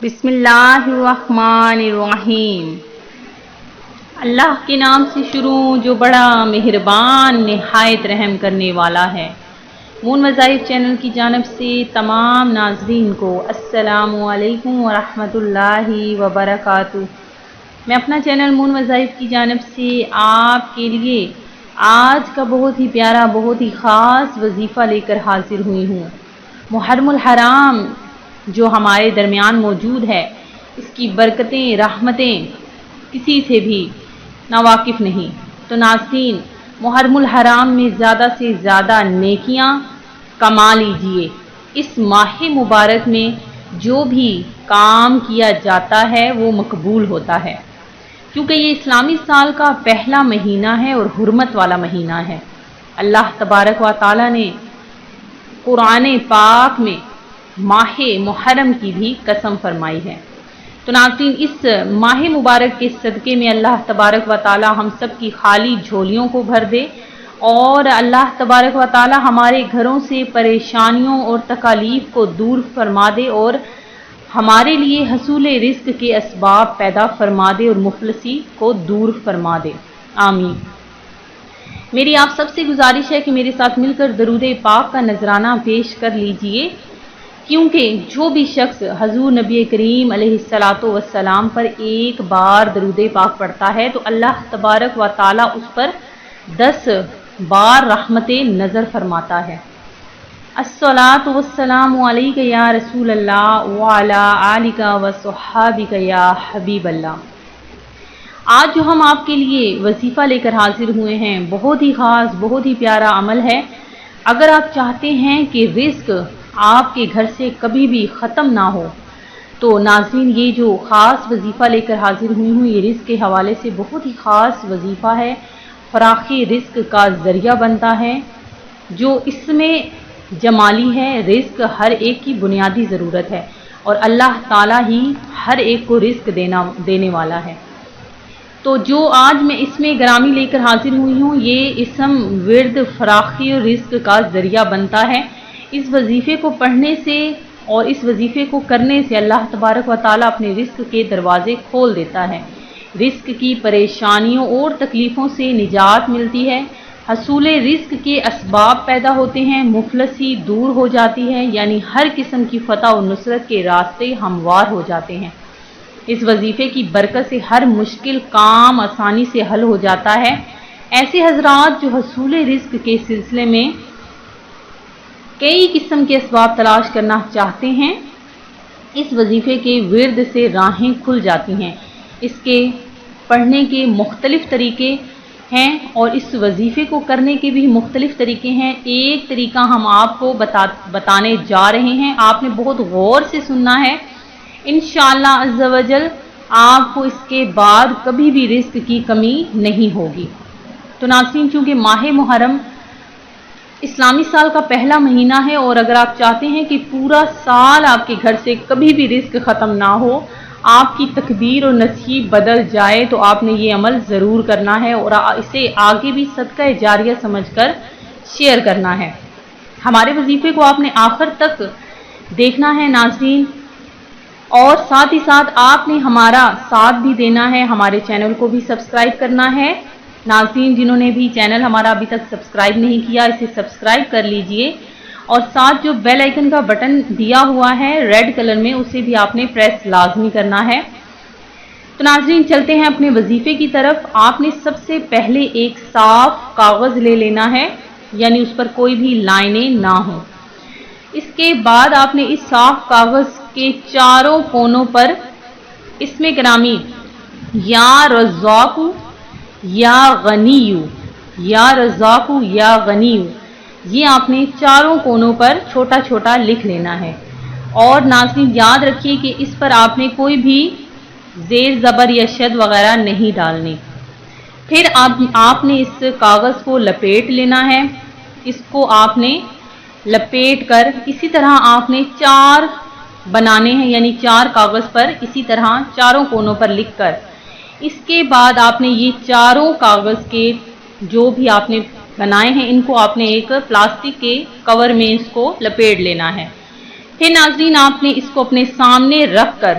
بسم اللہ الرحمن الرحیم۔ اللہ کے نام سے شروع جو بڑا مہربان نہایت رحم کرنے والا ہے۔ مون وظائف چینل کی جانب سے تمام ناظرین کو السلام علیکم ورحمۃ اللہ وبرکاتہ۔ میں اپنا چینل مون وظائف کی جانب سے آپ کے لیے آج کا بہت ہی پیارا بہت ہی خاص وظیفہ لے کر حاضر ہوئی ہوں۔ محرم الحرام جو ہمارے درمیان موجود ہے، اس کی برکتیں رحمتیں کسی سے بھی ناواقف نہیں۔ تو ناظرین، محرم الحرام میں زیادہ سے زیادہ نیکیاں کما لیجئے۔ اس ماہ مبارک میں جو بھی کام کیا جاتا ہے وہ مقبول ہوتا ہے، کیونکہ یہ اسلامی سال کا پہلا مہینہ ہے اور حرمت والا مہینہ ہے۔ اللہ تبارک و تعالی نے قرآن پاک میں ماہ محرم کی بھی قسم فرمائی ہے۔ تو ناظرین، اس ماہ مبارک کے صدقے میں اللہ تبارک و تعالی ہم سب کی خالی جھولیوں کو بھر دے، اور اللہ تبارک و تعالی ہمارے گھروں سے پریشانیوں اور تکالیف کو دور فرما دے، اور ہمارے لیے حصول رزق کے اسباب پیدا فرما دے اور مفلسی کو دور فرما دے، آمین۔ میری آپ سب سے گزارش ہے کہ میرے ساتھ مل کر درود پاک کا نذرانہ پیش کر لیجئے، کیونکہ جو بھی شخص حضور نبی کریم علیہ الصلاۃ والسلام پر ایک بار درود پاک پڑھتا ہے تو اللہ تبارک و تعالی اس پر 10 بار رحمت نظر فرماتا ہے۔ الصلاۃ والسلام علیک یا رسول اللہ وعلی آلک وصحابک یا حبیب اللہ۔ آج جو ہم آپ کے لیے وظیفہ لے کر حاضر ہوئے ہیں، بہت ہی خاص بہت ہی پیارا عمل ہے۔ اگر آپ چاہتے ہیں کہ رزق آپ کے گھر سے کبھی بھی ختم نہ ہو، تو ناظرین یہ جو خاص وظیفہ لے کر حاضر ہوئی ہوں، یہ رزق کے حوالے سے بہت ہی خاص وظیفہ ہے، فراخی رزق کا ذریعہ بنتا ہے، جو اس میں جمالی ہے۔ رزق ہر ایک کی بنیادی ضرورت ہے، اور اللہ تعالیٰ ہی ہر ایک کو رزق دینے والا ہے۔ تو جو آج میں اس میں گرامی لے کر حاضر ہوئی ہوں، یہ اسم ورد فراخی اور رزق کا ذریعہ بنتا ہے۔ اس وظیفے کو پڑھنے سے اور اس وظیفے کو کرنے سے اللہ تبارک و تعالیٰ اپنے رزق کے دروازے کھول دیتا ہے، رزق کی پریشانیوں اور تکلیفوں سے نجات ملتی ہے، حصول رزق کے اسباب پیدا ہوتے ہیں، مفلسی دور ہو جاتی ہے، یعنی ہر قسم کی فتح و نصرت کے راستے ہموار ہو جاتے ہیں۔ اس وظیفے کی برکت سے ہر مشکل کام آسانی سے حل ہو جاتا ہے۔ ایسے حضرات جو حصول رزق کے سلسلے میں کئی قسم کے اسباب تلاش کرنا چاہتے ہیں، اس وظیفے کے ورد سے راہیں کھل جاتی ہیں۔ اس کے پڑھنے کے مختلف طریقے ہیں اور اس وظیفے کو کرنے کے بھی مختلف طریقے ہیں۔ ایک طریقہ ہم آپ کو بتانے جا رہے ہیں، آپ نے بہت غور سے سننا ہے، انشاءاللہ عز و جل آپ کو اس کے بعد کبھی بھی رزق کی کمی نہیں ہوگی۔ تو ناظرین، چونکہ ماہ محرم اسلامی سال کا پہلا مہینہ ہے، اور اگر آپ چاہتے ہیں کہ پورا سال آپ کے گھر سے کبھی بھی رزق ختم نہ ہو، آپ کی تقدیر اور نصیب بدل جائے، تو آپ نے یہ عمل ضرور کرنا ہے اور اسے آگے بھی صدقہ جاریہ سمجھ کر شیئر کرنا ہے۔ ہمارے وظیفے کو آپ نے آخر تک دیکھنا ہے ناظرین، اور ساتھ ہی ساتھ آپ نے ہمارا ساتھ بھی دینا ہے، ہمارے چینل کو بھی سبسکرائب کرنا ہے۔ ناظرین، جنہوں نے بھی چینل ہمارا ابھی تک سبسکرائب نہیں کیا، اسے سبسکرائب کر لیجئے، اور ساتھ جو بیل آئیکن کا بٹن دیا ہوا ہے ریڈ کلر میں، اسے بھی آپ نے پریس لازمی کرنا ہے۔ تو ناظرین، چلتے ہیں اپنے وظیفے کی طرف۔ آپ نے سب سے پہلے ایک صاف کاغذ لے لینا ہے، یعنی اس پر کوئی بھی لائنیں نہ ہوں۔ اس کے بعد آپ نے اس صاف کاغذ کے چاروں کونوں پر اسم گرامی یا رزاق یا غنی، یا رزاق یا غنی، یہ آپ نے چاروں کونوں پر چھوٹا چھوٹا لکھ لینا ہے۔ اور ناظرین یاد رکھیے کہ اس پر آپ نے کوئی بھی زیر زبر یا شد وغیرہ نہیں ڈالنی۔ پھر آپ نے اس کاغذ کو لپیٹ لینا ہے۔ اس کو آپ نے لپیٹ کر اسی طرح آپ نے 4 بنانے ہیں، یعنی 4 کاغذ پر اسی طرح چاروں کونوں پر لکھ کر، اس کے بعد آپ نے یہ چاروں کاغذ کے جو بھی آپ نے بنائے ہیں، ان کو آپ نے ایک پلاسٹک کے کور میں اس کو لپیٹ لینا ہے۔ پھر ناظرین آپ نے اس کو اپنے سامنے رکھ کر